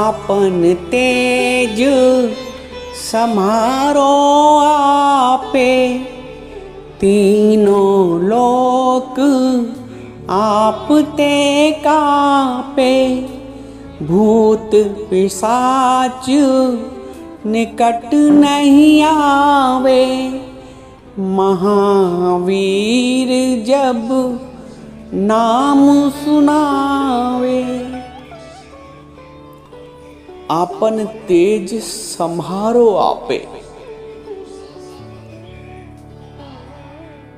आपन तेज समारो आपे, तीनों लोक आप ते कापे। भूत पिशाच निकट नहीं आवे, महावीर जब नाम सुनावे। आपन तेज संभारो आपे।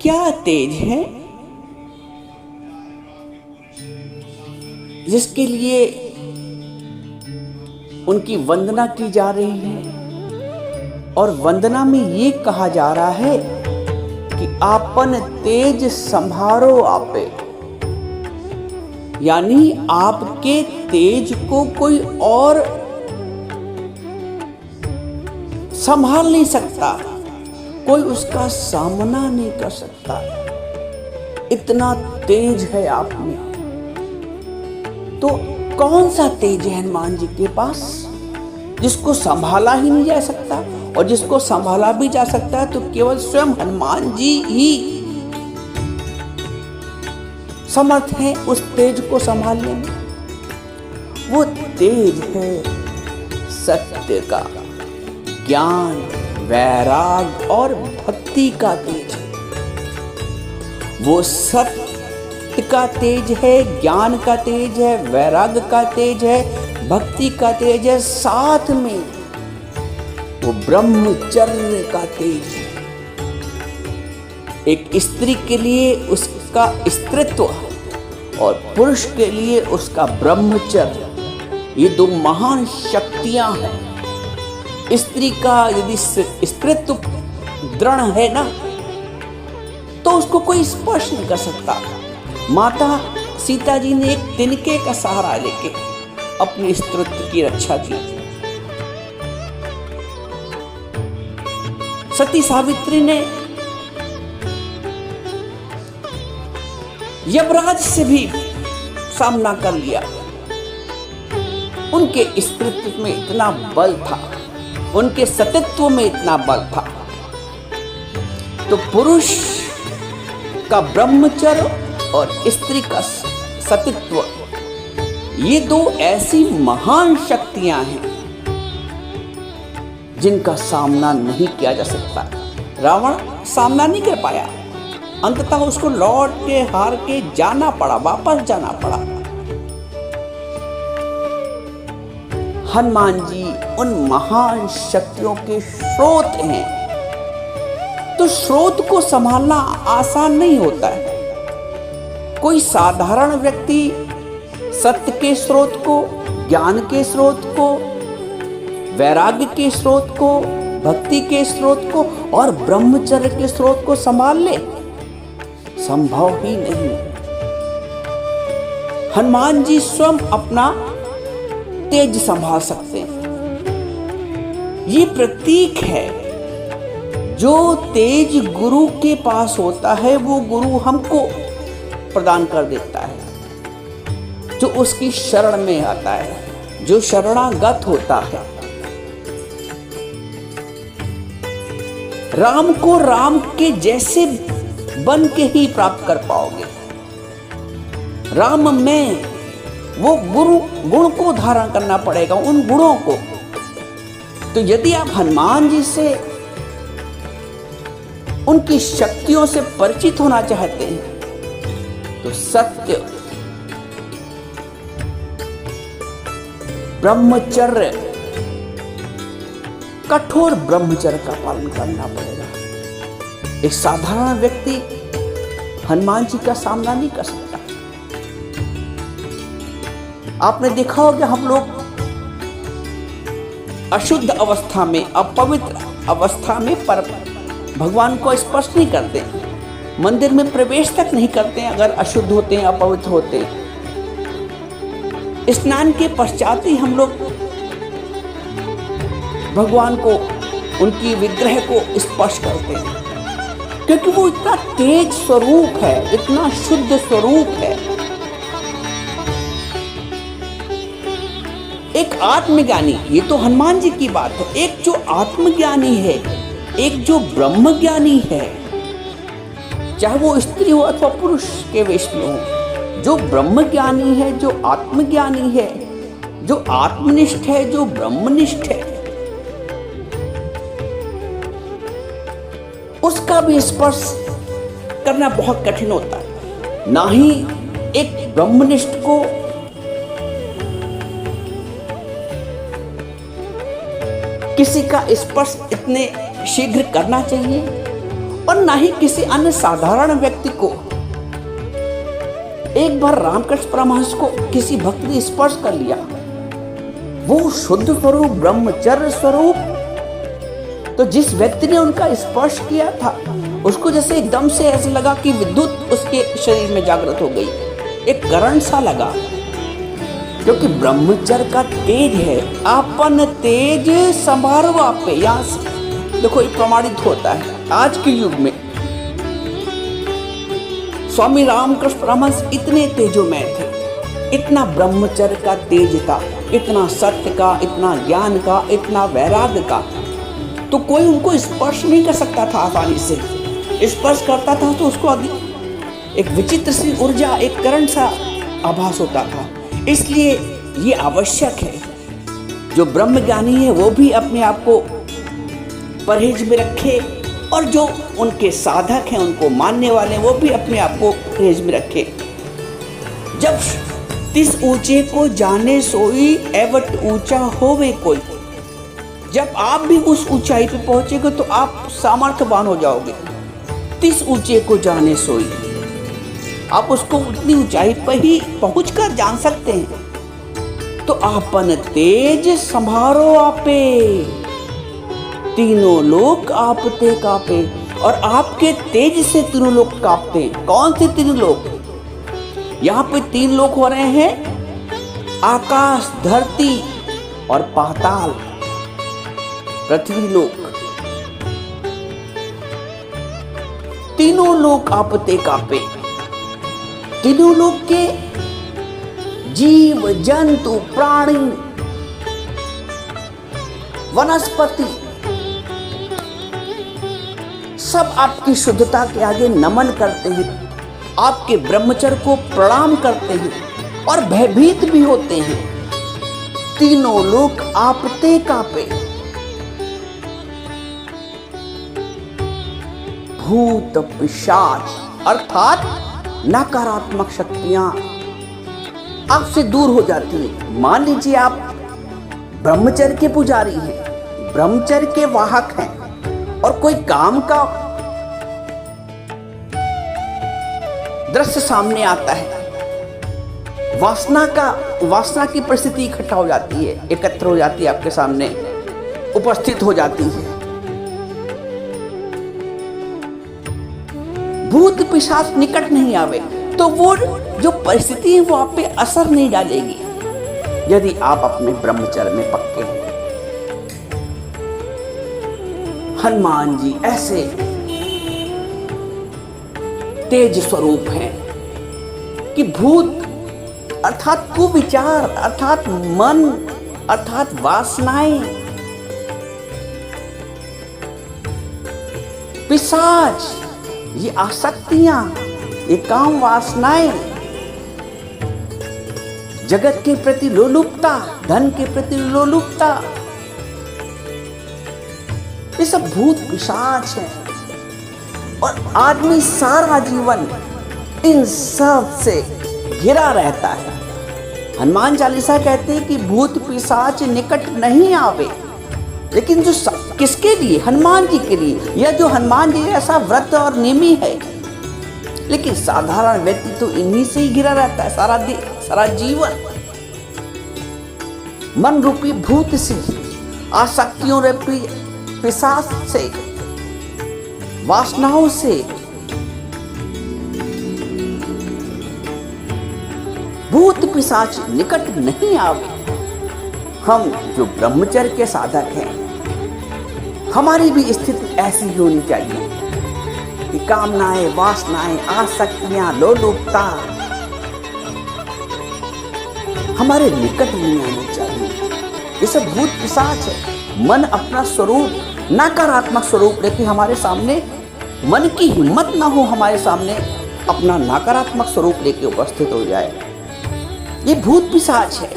क्या तेज है जिसके लिए उनकी वंदना की जा रही है, और वंदना में ये कहा जा रहा है कि आपन तेज संभारो आपे, यानी आपके तेज को कोई और संभाल नहीं सकता, कोई उसका सामना नहीं कर सकता। इतना तेज है आप में। तो कौन सा तेज है हनुमान जी के पास जिसको संभाला ही नहीं जा सकता, और जिसको संभाला भी जा सकता है तो केवल स्वयं हनुमान जी ही समर्थ है उस तेज को संभालने में। वो तेज है सत्य का, ज्ञान, वैराग और भक्ति का तेज। वो सत्य का तेज है, ज्ञान का तेज है, वैराग का तेज है, भक्ति का तेज है, साथ में वो ब्रह्मचर्य का तेज है। एक स्त्री के लिए उसका स्त्रीत्व और पुरुष के लिए उसका ब्रह्मचर्य, ये दो महान शक्तियां हैं। स्त्री का यदि स्त्रीत्व दृढ़ है ना, तो उसको कोई स्पर्श नहीं कर सकता। माता सीता जी ने एक तिनके का सहारा लेके अपने स्त्रीत्व की रक्षा की। सती सावित्री ने यमराज से भी सामना कर लिया। उनके स्त्रीत्व में इतना बल था, उनके सतीत्व में इतना बल था। तो पुरुष का ब्रह्मचर्य और स्त्री का सतीत्व, ये दो ऐसी महान शक्तियां हैं जिनका सामना नहीं किया जा सकता। रावण सामना नहीं कर पाया, अंततः उसको लौट के हार के जाना पड़ा, वापस जाना पड़ा। हनुमान जी उन महान शक्तियों के स्रोत हैं। तो स्रोत को संभालना आसान नहीं होता है। कोई साधारण व्यक्ति सत्य के स्रोत को, ज्ञान के स्रोत को, वैराग्य के स्रोत को, भक्ति के स्रोत को और ब्रह्मचर्य के स्रोत को संभाल ले, संभव ही नहीं। हनुमान जी स्वयं अपना तेज संभाल सकते हैं। ये प्रतीक है, जो तेज गुरु के पास होता है वो गुरु हमको प्रदान कर देता है। जो उसकी शरण में आता है, जो शरणागत होता है। राम को राम के जैसे बन के ही प्राप्त कर पाओगे। राम में वो गुण को धारण करना पड़ेगा, उन गुणों को। तो यदि आप हनुमान जी से, उनकी शक्तियों से परिचित होना चाहते हैं, तो सत्य, ब्रह्मचर्य, कठोर ब्रह्मचर्य का पालन करना पड़ेगा। एक साधारण व्यक्ति हनुमान जी का सामना नहीं कर सकता। आपने देखा होगा, हम लोग अशुद्ध अवस्था में, अपवित्र अवस्था में पर भगवान को स्पर्श नहीं करते, मंदिर में प्रवेश तक नहीं करते हैं अगर अशुद्ध होते हैं, अपवित्र होते हैं। स्नान के पश्चात ही हम लोग भगवान को, उनकी विग्रह को स्पर्श करते हैं, क्योंकि वो इतना तेज स्वरूप है, इतना शुद्ध स्वरूप है। एक आत्मज्ञानी, ये तो हनुमान जी की बात है, एक जो आत्मज्ञानी है, एक जो ब्रह्मज्ञानी है, चाहे वो स्त्री हो अथवा पुरुष के वेश में हो, जो ब्रह्मज्ञानी है, जो आत्मज्ञानी है, जो आत्मनिष्ठ है, जो ब्रह्मनिष्ठ है, उसका भी स्पर्श करना बहुत कठिन होता है। ना ही एक ब्रह्मनिष्ठ को किसी का स्पर्श इतने शीघ्र करना चाहिए और ना ही किसी अन्य साधारण व्यक्ति को। एक बार रामकृष्ण परमहंस को किसी भक्त ने स्पर्श कर लिया, वो शुद्ध स्वरूप ब्रह्मचर्य स्वरूप, तो जिस व्यक्ति ने उनका स्पर्श किया था उसको जैसे एकदम से ऐसे लगा कि विद्युत उसके शरीर में जागृत हो गई, एक करंट सा लगा, क्योंकि ब्रह्मचर्य का तेज है। अपन तेज संभारो आपे, यहां से देखो ये प्रमाणित होता है। आज के युग में स्वामी रामकृष्ण परमहंस इतने तेजोमय थे, इतना ब्रह्मचर्य का तेज था, इतना सत्य का, इतना ज्ञान का, इतना वैराग्य का, तो कोई उनको स्पर्श नहीं कर सकता था आसानी से। स्पर्श करता था तो उसको एक विचित्र सी ऊर्जा, एक करंट सा आभास होता था। इसलिए ये आवश्यक है, जो ब्रह्मज्ञानी है वो भी अपने आप को परहेज में रखे और जो उनके साधक हैं, उनको मानने वाले, वो भी अपने आप को परहेज में रखे। जब तिस ऊंचे को जाने सोई एवट ऊंचा होवे कोई, जब आप भी उस ऊंचाई पे पहुंचेगे तो आप सामर्थ्यवान हो जाओगे। तिस ऊंचे को जाने सोई, आप उसको उतनी ऊंचाई पर ही पहुंचकर जान सकते हैं। तो आपन तेज संभारो आपे, तीनों लोक आपते कापे, और आपके तेज से तीनों लोक कांपते हैं। कौन से तीनों लोक? यहाँ पे 3 लोक हो रहे हैं, आकाश, धरती और पाताल, पृथ्वी लोक। तीनों लोक आपते कापे, तीनों लोक के जीव, जंतु, प्राणी, वनस्पति सब आपकी शुद्धता के आगे नमन करते हैं, आपके ब्रह्मचर्य को प्रणाम करते हैं और भयभीत भी होते हैं। तीनों लोक आपते कापे, भूत पिशाच अर्थात नकारात्मक शक्तियां आपसे दूर हो जाती हैं। मान लीजिए आप ब्रह्मचर्य के पुजारी हैं, ब्रह्मचर्य के वाहक हैं, और कोई काम का दृश्य सामने आता है, वासना की परिस्थिति इकट्ठा हो जाती है, एकत्र हो जाती है, आपके सामने उपस्थित हो जाती है। भूत पिशाच निकट नहीं आवे तो वो जो परिस्थिति है वो आप पे असर नहीं डालेगी, यदि आप अपने ब्रह्मचर्य में पक्के हैं। हनुमान जी ऐसे तेज स्वरूप हैं कि भूत अर्थात कुविचार, अर्थात मन, अर्थात वासनाएं, पिशाच, ये आसक्तियां, ये काम वासनाएं, जगत के प्रति लोलुपता, धन के प्रति लोलुपता, ये सब भूत पिशाच है। और आदमी सारा जीवन इन सब से घिरा रहता है। हनुमान चालीसा कहते हैं कि भूत पिशाच निकट नहीं आवे, लेकिन जो किसके लिए? हनुमान जी के लिए, या जो हनुमान जी ऐसा व्रत और नेमी है। लेकिन साधारण व्यक्ति तो इन्हीं से ही घिरा रहता है सारा जीवन। मन रूपी भूत से, आसक्तियों रूपी पिशाच से, वासनाओं से, भूत पिशाच निकट नहीं आवे। हम जो ब्रह्मचर्य के साधक हैं, हमारी भी स्थिति ऐसी होनी चाहिए कि कामनाएं, वासनाएं, आसक्तियां, लोलुपता हमारे निकट नहीं आनी चाहिए। ये सब भूत पिशाच है। मन अपना स्वरूप, नकारात्मक स्वरूप लेके हमारे सामने, मन की हिम्मत ना हो हमारे सामने अपना नकारात्मक स्वरूप लेके उपस्थित हो जाए, ये भूत पिशाच है।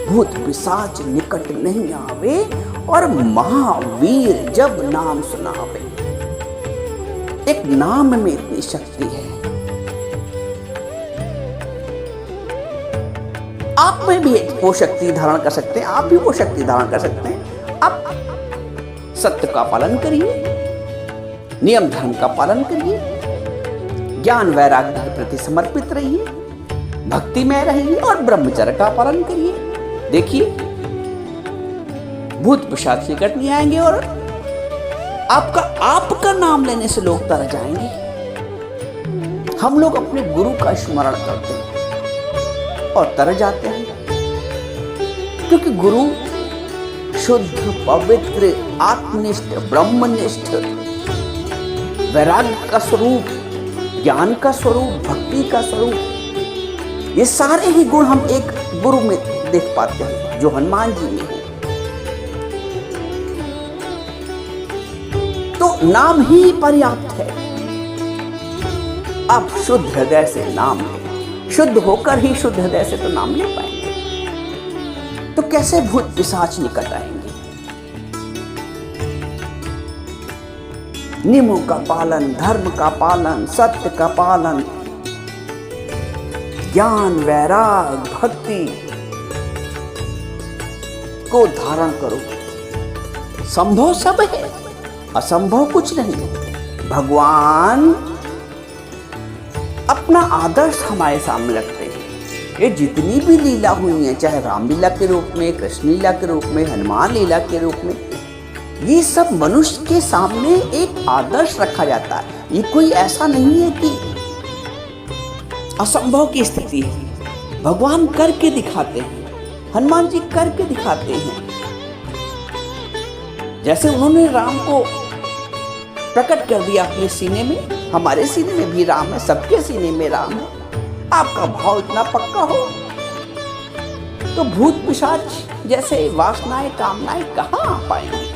भूत पिशाच निकट नहीं आवे और महावीर जब नाम सुनावे। एक नाम में इतनी शक्ति है। आप में भी वो शक्ति धारण कर सकते हैं, आप भी वो शक्ति धारण कर सकते हैं। आप सत्य का पालन करिए, नियम धर्म का पालन करिए, ज्ञान वैराग्य के प्रति समर्पित रहिए, भक्तिमय रहिए और ब्रह्मचर्य का पालन करिए। देखिए भूत पिशाच निकट नहीं आएंगे और आपका नाम लेने से लोग तर जाएंगे। हम लोग अपने गुरु का स्मरण करते हैं और तर जाते हैं, क्योंकि गुरु शुद्ध, पवित्र, आत्मनिष्ठ, ब्रह्मनिष्ठ, वैराग्य का स्वरूप, ज्ञान का स्वरूप, भक्ति का स्वरूप, ये सारे ही गुण हम एक गुरु में देख पाते हैं, जो हनुमान जी में है। तो नाम ही पर्याप्त है। आप शुद्ध हृदय से नाम लें, शुद्ध होकर ही शुद्ध हृदय से तो नाम ले पाएंगे। तो कैसे भूत पिशाच निकट आएंगे? नियमों का पालन, धर्म का पालन, सत्य का पालन, ज्ञान, वैराग, भक्ति को धारण करो। संभव सब है, असंभव कुछ नहीं। भगवान अपना आदर्श हमारे सामने रखते हैं। ये जितनी भी लीला हुई है, चाहे रामलीला के रूप में, कृष्ण लीला के रूप में, हनुमान लीला के रूप में, ये सब मनुष्य के सामने एक आदर्श रखा जाता है। ये कोई ऐसा नहीं है कि असंभव की स्थिति है। भगवान करके दिखाते हैं, हनुमान जी करके दिखाते हैं। जैसे उन्होंने राम को प्रकट कर दिया अपने सीने में, हमारे सीने में भी राम है, सबके सीने में राम है। आपका भाव इतना पक्का हो तो भूत पिशाच जैसे वासनाएं, कामनाएं कहां आ पाएंगी?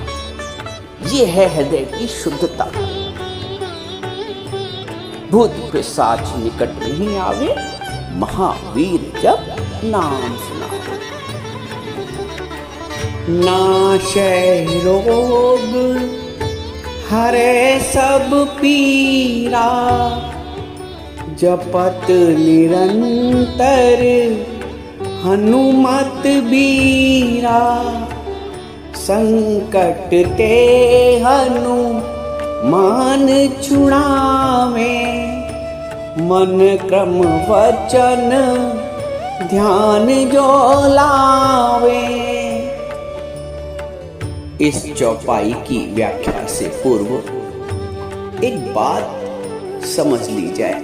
ये है हृदय की शुद्धता। भूत पिशाच निकट नहीं आवे, महावीर जब नाम सुनावे। नाशै रोग हरे सब पीरा, जपत निरंतर हनुमत बीरा। संकट ते हनुमान छुड़ावे, मन क्रम वचन ध्यान जो लावे। इस चौपाई की व्याख्या से पूर्व एक बात समझ ली जाए।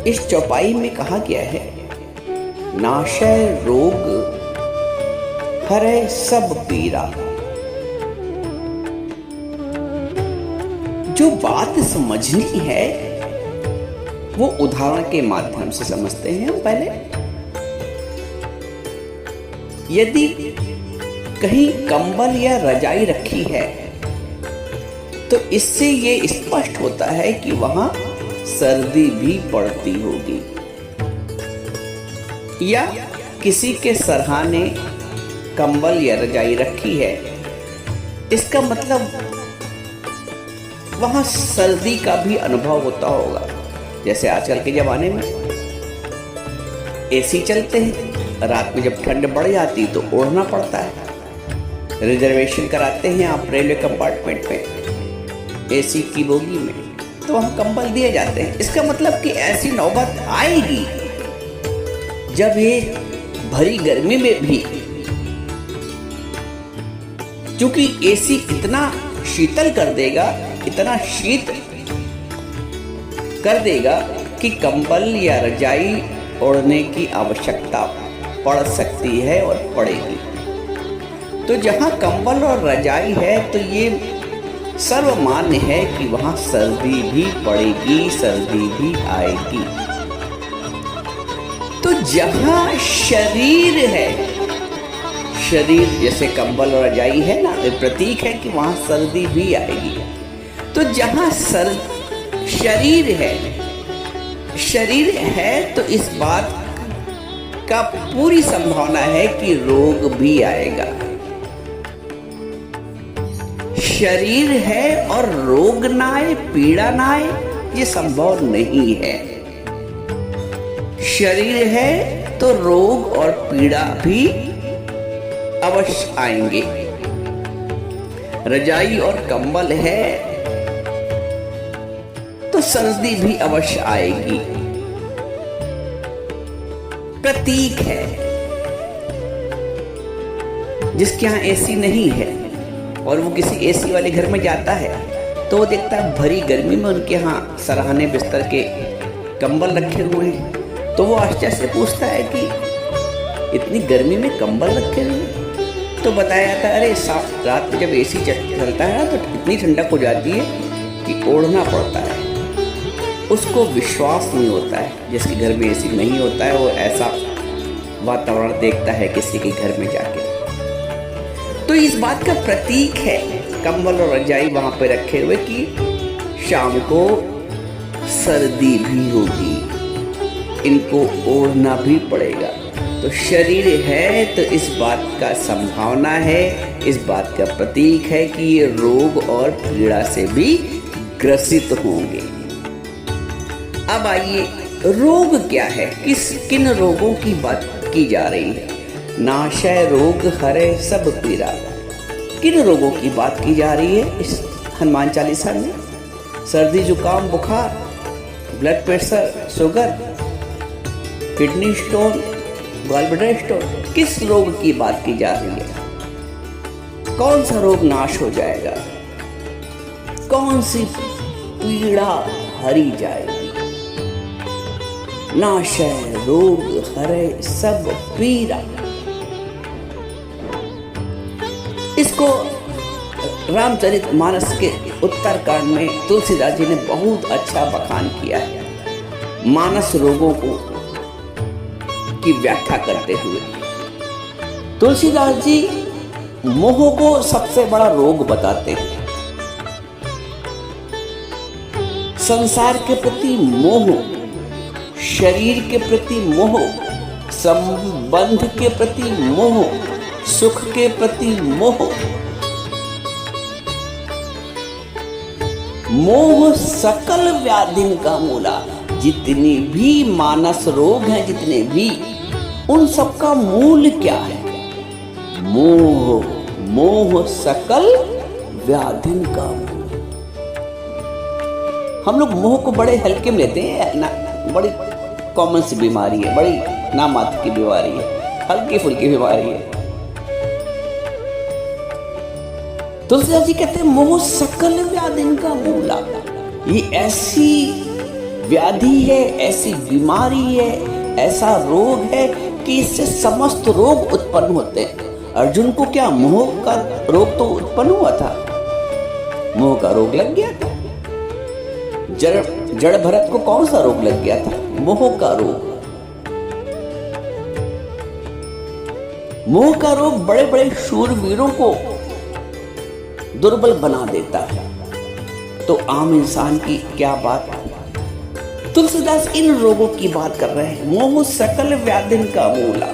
इस चौपाई में कहा गया है, नाशय रोग हरै सब पीरा। जो बात समझनी है वो उदाहरण के माध्यम से समझते हैं। पहले यदि कहीं कंबल या रजाई रखी है तो इससे ये स्पष्ट होता है कि वहां सर्दी भी पड़ती होगी, या किसी के सरहाने कंबल या रजाई रखी है, इसका मतलब वहां सर्दी का भी अनुभव होता होगा। जैसे आजकल के जमाने में एसी चलते हैं, रात में जब ठंड बढ़ जाती तो ओढ़ना पड़ता है। रिजर्वेशन कराते हैं आप रेलवे कंपार्टमेंट में, एसी की बोगी में, तो वहाँ कंबल दिए जाते हैं। इसका मतलब कि ऐसी नौबत आएगी जब ये भरी गर्मी में भी, क्योंकि एसी इतना शीतल कर देगा, इतना शीत कर देगा कि कंबल या रजाई ओढ़ने की आवश्यकता पड़ सकती है और पड़ेगी। तो जहाँ कंबल और रजाई है तो ये सर्वमान्य है कि वहाँ सर्दी भी पड़ेगी, सर्दी भी आएगी। जहां शरीर है, शरीर जैसे कंबल और रजाई है ना, ये प्रतीक है कि वहां सर्दी भी आएगी। तो जहां शरीर है तो इस बात का पूरी संभावना है कि रोग भी आएगा। शरीर है और रोग ना आए, पीड़ा ना आए, ये संभव नहीं है। शरीर है तो रोग और पीड़ा भी अवश्य आएंगे। रजाई और कंबल है तो सर्दी भी अवश्य आएगी। प्रतीक है। जिसके यहाँ एसी नहीं है और वो किसी एसी वाले घर में जाता है तो वो देखता है भरी गर्मी में उनके यहाँ सराहने बिस्तर के कंबल रखे हुए हैं, तो वो आश्चर्य से पूछता है कि इतनी गर्मी में कंबल रखे हुए हैं। तो बताया जाता है अरे रात में जब एसी चलता है तो इतनी ठंडक हो जाती है कि ओढ़ना पड़ता है। उसको विश्वास नहीं होता है, जिसके घर में एसी नहीं होता है वो ऐसा वातावरण देखता है किसी के घर में जाके। तो इस बात का प्रतीक है कंबल और रजाई वहां पे रखे हुए कि शाम को सर्दी भी होगी, इनको ओढ़ना भी पड़ेगा। तो शरीर है तो इस बात का संभावना है, इस बात का प्रतीक है कि ये रोग और पीड़ा से भी ग्रसित होंगे। अब आइए, रोग क्या है, किन रोगों की बात की जा रही है। नाशय रोग हरे सब पीड़ा, किन रोगों की बात की जा रही है इस हनुमान चालीसा में। सर्दी जुकाम बुखार, blood pressure, sugar, kidney stone, gallbladder stone, किस रोग की बात की जा रही है। कौन सा रोग नाश हो जाएगा, कौन सी पीड़ा हरी जाएगी। नाशय रोग हरे सब पीड़ा, इसको रामचरितमानस के उत्तरकांड में तुलसीदास जी ने बहुत अच्छा बखान किया है मानस रोगों को की व्याख्या करते हुए। तुलसीदास जी मोह को सबसे बड़ा रोग बताते हैं। संसार के प्रति मोह, शरीर के प्रति मोह, संबंध के प्रति मोह, सुख के प्रति मोह। मोह सकल व्याधिन का मूला, जितनी भी मानस रोग हैं, जितने भी, उन सब का मूल क्या है, मोह। मोह सकल व्याधिन का मूल। हम लोग मोह को बड़े हल्के में लेते हैं ना, बड़ी कॉमन सी बीमारी है, बड़ी नामात्र की बीमारी है, हल्की फुल्की बीमारी है। तुलसीदास जी कहते हैं मोह सकल व्याधिन का मूला। ये ऐसी व्याधि है, ऐसी बीमारी है, ऐसा रोग है कि इससे समस्त रोग उत्पन्न होते हैं। अर्जुन को क्या मोह का रोग तो उत्पन्न हुआ था, मोह का रोग लग गया था। जड़ भरत को कौन सा रोग लग गया था, मोह का रोग। मोह का रोग बड़े बड़े शूरवीरों को दुर्बल बना देता है, तो आम इंसान की क्या बात। तुलसीदास इन रोगों की बात कर रहे हैं। मोह सकल व्याधिन का मूला,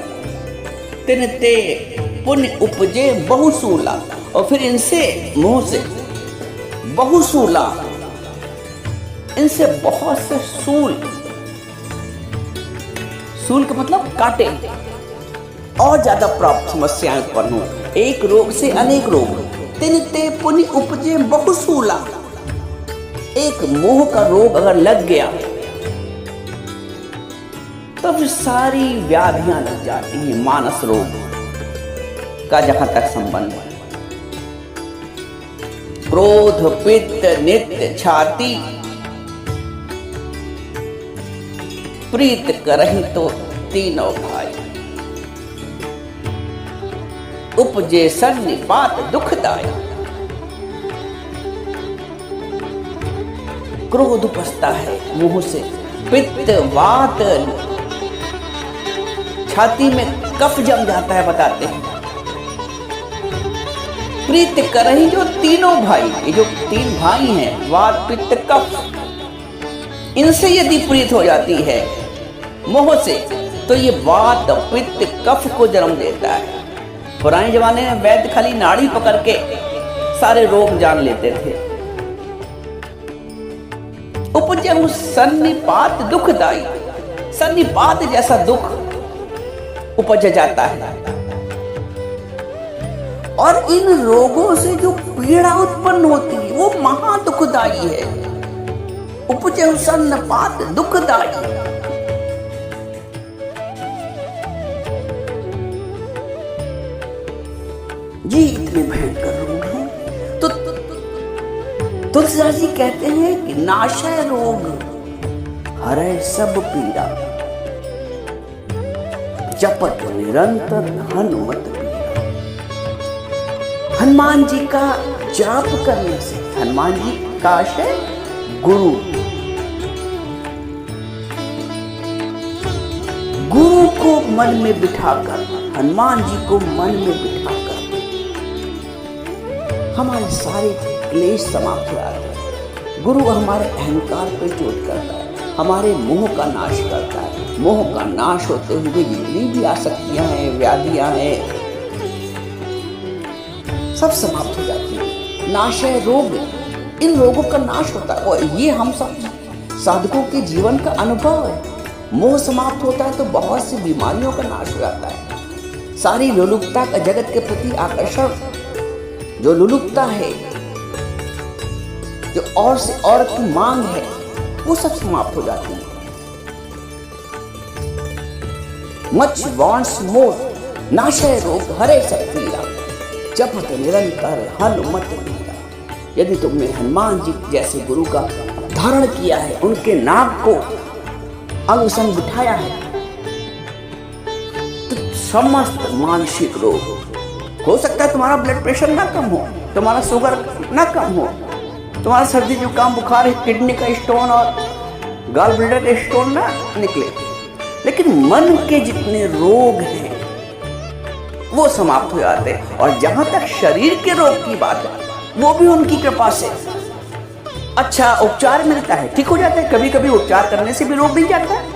तिन ते पुण्य उपजे बहुसूला। और फिर इनसे, मोह से, बहुसूला, इनसे बहुत से सूल, सूल का मतलब काटे, और ज्यादा प्राप्त समस्याएं उत्पन्न हो। एक रोग से अनेक रोग। तिन ते पुण्य उपजे बहुसूला। एक मोह का रोग अगर लग गया तो फिर सारी व्याधियां लग जाती हैं। मानस रोग का जहां तक संबंध है, क्रोध, पित्त, नित्य, छाती, प्रीत करहि तो तीनों भाई। उपजे सन्निपात दुखदाई। क्रोध उपजता है मुंह से, पित्त, वात, छाती में कफ जम जाता है, बताते हैं। प्रीत करही जो तीनों भाई, ये जो 3 भाई हैं, वात पित्त कफ, इनसे यदि प्रीत हो जाती है मोह से, तो ये वात पित्त कफ को जन्म देता है। पुराने जमाने में वैद्य खाली नाड़ी पकड़ के सारे रोग जान लेते थे। उपजहु सन्निपात दुखदाई, सन्निपात जैसा दुख उपज जाता है, और इन रोगों से जो पीड़ा उत्पन्न होती है वो महा दुखदाई है। उपजहु सन्निपात दुखदाई। जी इतने भयंकर रोग हैं। तो तुलसीदास जी कहते हैं कि नाशय रोग हरै सब पीड़ा, जपत निरंतर हनुमत पीड़ा। हनुमान जी का जाप करने से, हनुमान जी का आशय गुरु, गुरु को मन में बिठाकर, हनुमान जी को मन में बिठाकर हमारे सारे क्लेश समाप्त हो जाते हैं। गुरु हमारे अहंकार पे चोट करता है, हमारे मोह का नाश करता है। मोह का नाश होते हुए जितनी भी आसक्तियां हैं, व्याधियां हैं, सब समाप्त हो जाती है। नाशय रोग, इन रोगों का नाश होता है, और ये हम सब साधकों के जीवन का अनुभव है। मोह समाप्त होता है तो बहुत सी बीमारियों का नाश हो जाता है। सारी लोलुपता का, जगत के प्रति आकर्षण, जो लुलुपता है, जो और से और की मांग है, वो सब समाप्त हो जाती है। मच वॉन्ट्स मोर, नाशय रोग हरे सब पीड़ा, जपत निरंतर हनुमत पीड़ा। यदि तुमने हनुमान जी जैसे गुरु का धारण किया है, उनके नाम को अंग संग बिठाया है, तो समस्त मानसिक रोग, हो सकता है तुम्हारा ब्लड प्रेशर ना कम हो, तुम्हारा शुगर ना कम हो, तुम्हारा सर्दी जुकाम बुखार, किडनी का स्टोन और गॉल ब्लैडर के स्टोन ना निकले, लेकिन मन के जितने रोग हैं वो समाप्त हो जाते हैं। और जहां तक शरीर के रोग की बात है, वो भी उनकी कृपा से अच्छा उपचार मिलता है, ठीक हो जाता है। कभी कभी उपचार करने से भी रोग मिल जाता है,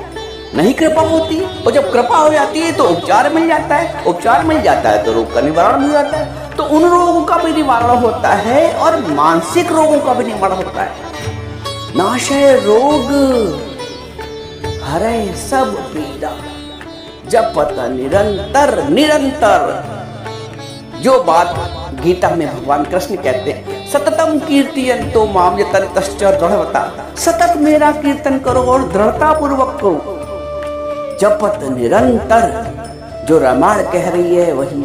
नहीं कृपा होती है, और जब कृपा हो जाती है तो उपचार मिल जाता है, उपचार मिल जाता है तो रोग का निवारण हो जाता है। तो उन रोगों का भी निवारण होता है और मानसिक रोगों का भी निवारण होता है। नाशय रोग हरै सब पीड़ा, जपत निरंतर निरंतर। जो बात गीता में भगवान कृष्ण कहते हैं, सततम कीर्तयन्तो माम यतन्तश्च दृढ़वता, सतत मेरा कीर्तन करो और दृढ़ता पूर्वक करो। जपत निरंतर, जो रामायण कह रही है वही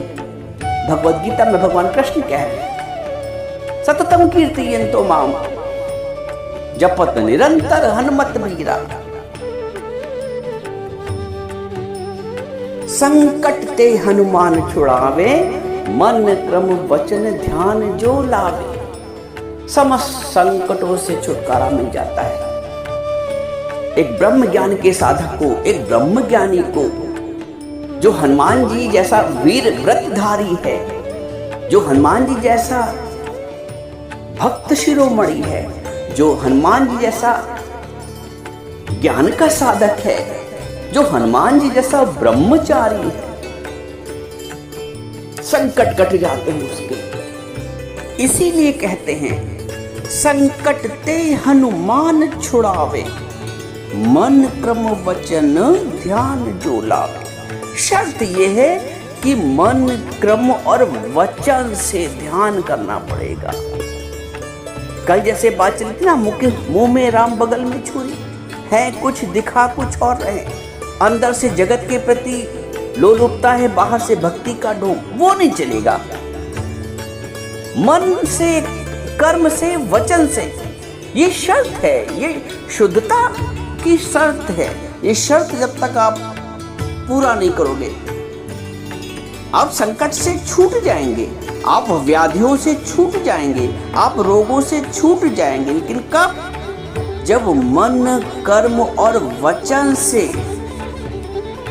भगवद गीता में भगवान कृष्ण कह रहे हैं। सततम कीर्तयन्तो माम, जपत निरंतर हनुमत वीरा। संकट ते हनुमान छुड़ावे, मन क्रम वचन ध्यान जो लावे। समस्त संकटों से छुटकारा मिल जाता है। एक ब्रह्म ज्ञान के साधक को, एक ब्रह्म ज्ञानी को, जो हनुमान जी जैसा वीर व्रतधारी है, जो हनुमान जी जैसा भक्त शिरोमणि है, जो हनुमान जी जैसा ज्ञान का साधक है, जो हनुमान जी जैसा ब्रह्मचारी है, संकट कट जाते हैं उसके। इसीलिए कहते हैं संकट ते हनुमान छुड़ावे, मन क्रम वचन ध्यान जो लावे। शर्त यह है कि मन क्रम और वचन से ध्यान करना पड़ेगा। कल जैसे बात चली थी ना, मुंह में राम बगल में छुरी है, कुछ दिखा कुछ और रहे, अंदर से जगत के प्रति लोलुपता है, बाहर से भक्ति का ढोंग, वो नहीं चलेगा। मन से, कर्म से, वचन से, ये शर्त है, ये शुद्धता की शर्त है। ये शर्त जब तक आप पूरा नहीं करोगे, आप संकट से छूट जाएंगे, आप व्याधियों से छूट जाएंगे, आप रोगों से छूट जाएंगे। लेकिन कब? जब मन, कर्म और वचन से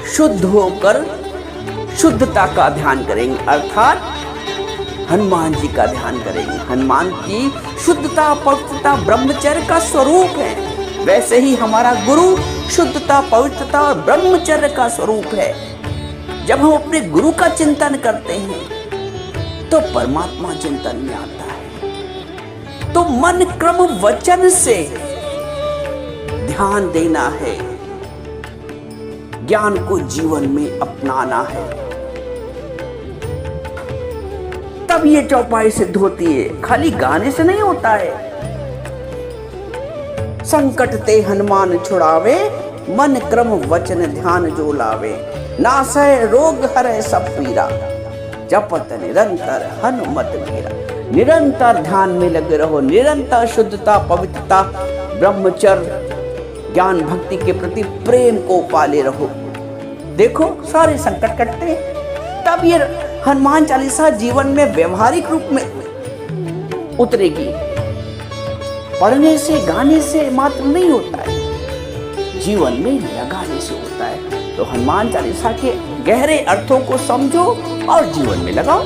शुद्ध होकर शुद्धता का ध्यान करेंगे, अर्थात हनुमान जी का ध्यान करेंगे। हनुमान की शुद्धता पवित्रता ब्रह्मचर्य का स्वरूप है, वैसे ही हमारा गुरु शुद्धता पवित्रता और ब्रह्मचर्य का स्वरूप है। जब हम अपने गुरु का चिंतन करते हैं तो परमात्मा चिंतन में आता है। तो मन क्रम वचन से ध्यान देना है, ज्ञान को जीवन में अपनाना है, तब ये चौपाई सिद्ध होती है। खाली गाने से नहीं होता है। संकट ते हनुमान छुड़ावे, मन क्रम वचन ध्यान जो लावे, नासै रोग हरै सब पीरा, जपत निरंतर हनुमत मीरा। निरंतर ध्यान में लगे रहो, निरंतर शुद्धता पवित्रता ब्रह्मचर्य ज्ञान भक्ति के प्रति प्रेम को पाले रहो। देखो सारे संकट कटते हैं। तब ये हनुमान चालीसा जीवन में व्यवहारिक रूप में उतरेगी। पढ़ने से गाने से मात्र नहीं होता है, जीवन में लगाने से होता है। तो हनुमान चालीसा के गहरे अर्थों को समझो और जीवन में लगाओ।